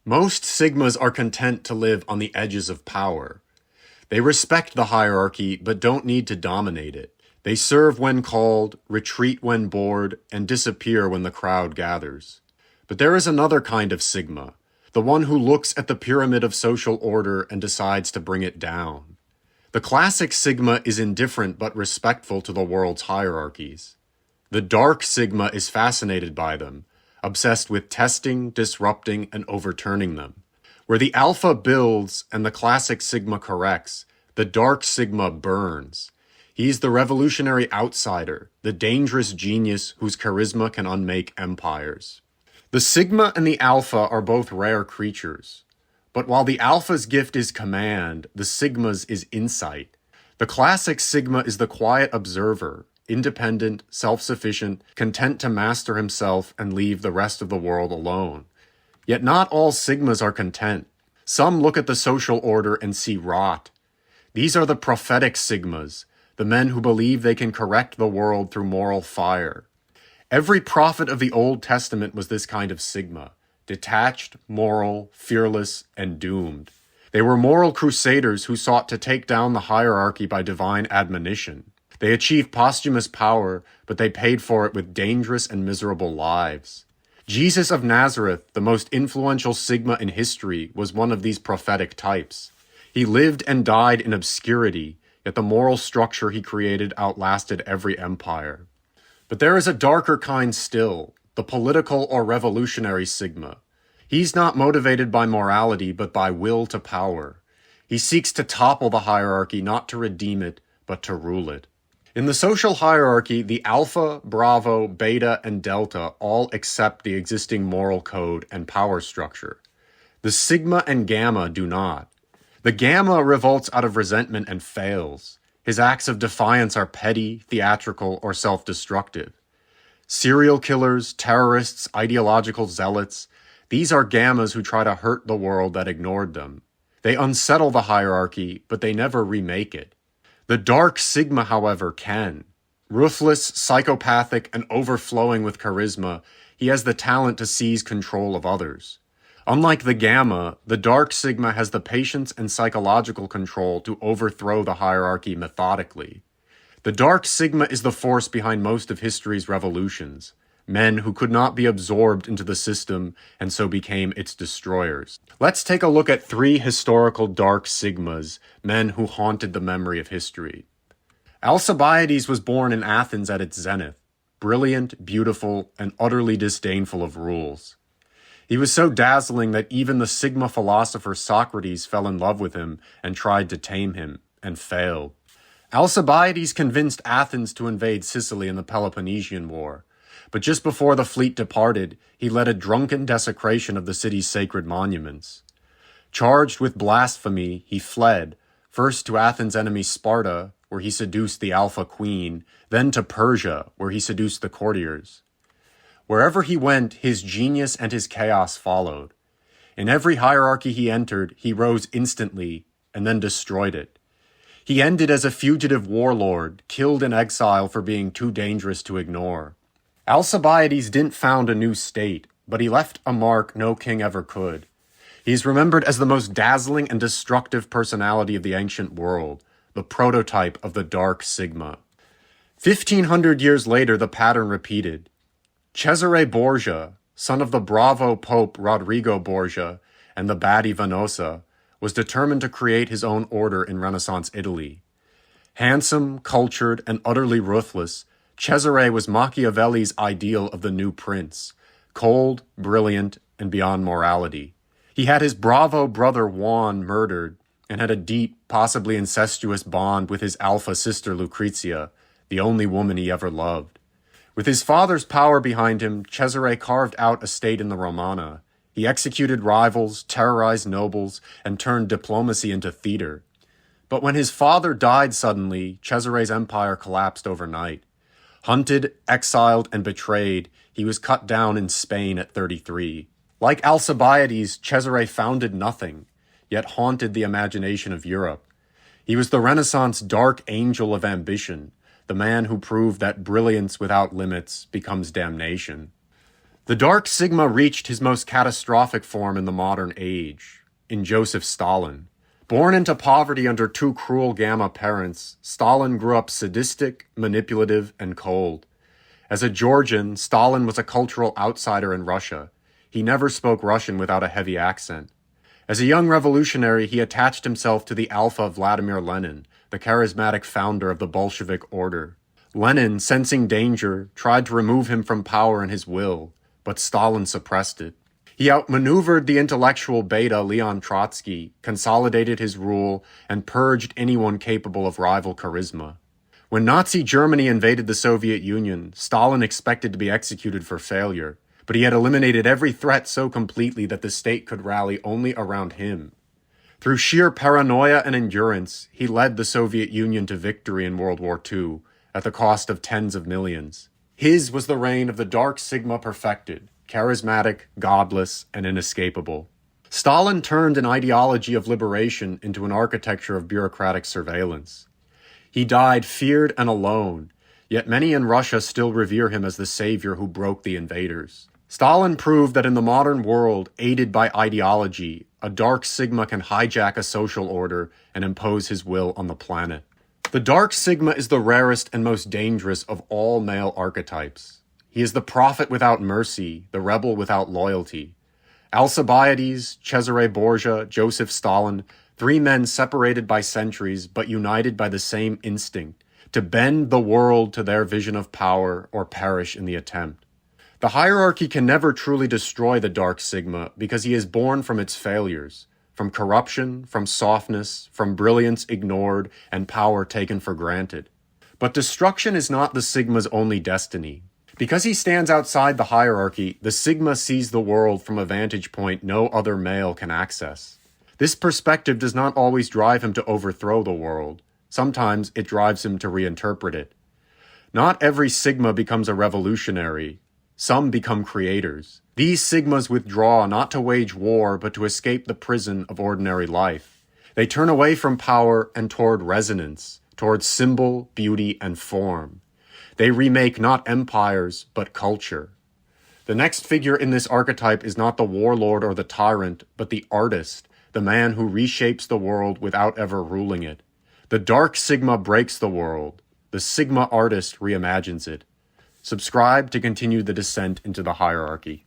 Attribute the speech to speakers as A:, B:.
A: Most sigmas are content to live on the edges of power. They respect the hierarchy but don't need to dominate it. They serve when called, retreat when bored, and disappear when the crowd gathers. But there is another kind of sigma, the one who looks at the pyramid of social order and decides to bring it down. The classic sigma is indifferent but respectful to the world's hierarchies. The dark sigma is fascinated by them, obsessed with testing, disrupting, and overturning them. Where the alpha builds and the classic sigma corrects, the dark sigma burns. He's the revolutionary outsider, the dangerous genius whose charisma can unmake empires. The sigma and the alpha are both rare creatures. But while the alpha's gift is command, the sigma's is insight. The classic sigma is the quiet observer, independent, self-sufficient, content to master himself and leave the rest of the world alone. Yet not all sigmas are content. Some look at the social order and see rot. These are the prophetic sigmas, the men who believe they can correct the world through moral fire. Every prophet of the Old Testament was this kind of sigma, detached, moral, fearless, and doomed. They were moral crusaders who sought to take down the hierarchy by divine admonition. They achieved posthumous power, but they paid for it with dangerous and miserable lives. Jesus of Nazareth, the most influential sigma in history, was one of these prophetic types. He lived and died in obscurity, yet the moral structure he created outlasted every empire. But there is a darker kind still, the political or revolutionary sigma. He's not motivated by morality, but by will to power. He seeks to topple the hierarchy, not to redeem it, but to rule it. In the social hierarchy, the alpha, bravo, beta, and delta all accept the existing moral code and power structure. The sigma and gamma do not. The gamma revolts out of resentment and fails. His acts of defiance are petty, theatrical, or self-destructive. Serial killers, terrorists, ideological zealots, these are gammas who try to hurt the world that ignored them. They unsettle the hierarchy, but they never remake it. The dark sigma, however, can. Ruthless, psychopathic, and overflowing with charisma, he has the talent to seize control of others. Unlike the gamma, the dark sigma has the patience and psychological control to overthrow the hierarchy methodically. The dark sigma is the force behind most of history's revolutions, men who could not be absorbed into the system and so became its destroyers. Let's take a look at 3 historical dark sigmas, men who haunted the memory of history. Alcibiades was born in Athens at its zenith, brilliant, beautiful, and utterly disdainful of rules. He was so dazzling that even the sigma philosopher Socrates fell in love with him and tried to tame him, and failed. Alcibiades convinced Athens to invade Sicily in the Peloponnesian War, but just before the fleet departed, he led a drunken desecration of the city's sacred monuments. Charged with blasphemy, he fled, first to Athens' enemy Sparta, where he seduced the Alpha Queen, then to Persia, where he seduced the courtiers. Wherever he went, his genius and his chaos followed. In every hierarchy he entered, he rose instantly and then destroyed it. He ended as a fugitive warlord, killed in exile for being too dangerous to ignore. Alcibiades didn't found a new state, but he left a mark no king ever could. He's remembered as the most dazzling and destructive personality of the ancient world, the prototype of the dark sigma. 1,500 years later, the pattern repeated. Cesare Borgia, son of the bravo Pope Rodrigo Borgia and the baddie Venosa, was determined to create his own order in Renaissance Italy. Handsome, cultured, and utterly ruthless, Cesare was Machiavelli's ideal of the new prince, cold, brilliant, and beyond morality. He had his bravo brother Juan murdered and had a deep, possibly incestuous bond with his alpha sister Lucrezia, the only woman he ever loved. With his father's power behind him, Cesare carved out a state in the Romana. He executed rivals, terrorized nobles, and turned diplomacy into theater. But when his father died suddenly, Cesare's empire collapsed overnight. Hunted, exiled, and betrayed, he was cut down in Spain at 33. Like Alcibiades, Cesare founded nothing, yet haunted the imagination of Europe. He was the Renaissance dark angel of ambition, the man who proved that brilliance without limits becomes damnation. The Dark Sigma reached his most catastrophic form in the modern age, in Joseph Stalin. Born into poverty under two cruel Gamma parents, Stalin grew up sadistic, manipulative, and cold. As a Georgian, Stalin was a cultural outsider in Russia. He never spoke Russian without a heavy accent. As a young revolutionary, he attached himself to the Alpha Vladimir Lenin, the charismatic founder of the Bolshevik order. Lenin, sensing danger, tried to remove him from power in his will, but Stalin suppressed it. He outmaneuvered the intellectual beta Leon Trotsky, consolidated his rule, and purged anyone capable of rival charisma. When Nazi Germany invaded the Soviet Union, Stalin expected to be executed for failure, but he had eliminated every threat so completely that the state could rally only around him. Through sheer paranoia and endurance, he led the Soviet Union to victory in World War II, at the cost of tens of millions. His was the reign of the Dark Sigma perfected, charismatic, godless, and inescapable. Stalin turned an ideology of liberation into an architecture of bureaucratic surveillance. He died feared and alone, yet many in Russia still revere him as the savior who broke the invaders. Stalin proved that in the modern world, aided by ideology, a Dark Sigma can hijack a social order and impose his will on the planet. The Dark Sigma is the rarest and most dangerous of all male archetypes. He is the prophet without mercy, the rebel without loyalty. Alcibiades, Cesare Borgia, Joseph Stalin, three men separated by centuries but united by the same instinct, to bend the world to their vision of power or perish in the attempt. The hierarchy can never truly destroy the Dark Sigma because he is born from its failures, from corruption, from softness, from brilliance ignored, and power taken for granted. But destruction is not the Sigma's only destiny. Because he stands outside the hierarchy, the Sigma sees the world from a vantage point no other male can access. This perspective does not always drive him to overthrow the world. Sometimes it drives him to reinterpret it. Not every Sigma becomes a revolutionary. Some become creators. These Sigmas withdraw not to wage war, but to escape the prison of ordinary life. They turn away from power and toward resonance, toward symbol, beauty, and form. They remake not empires, but culture. The next figure in this archetype is not the warlord or the tyrant, but the artist, the man who reshapes the world without ever ruling it. The Dark Sigma breaks the world. The Sigma artist reimagines it. Subscribe to continue the descent into the hierarchy.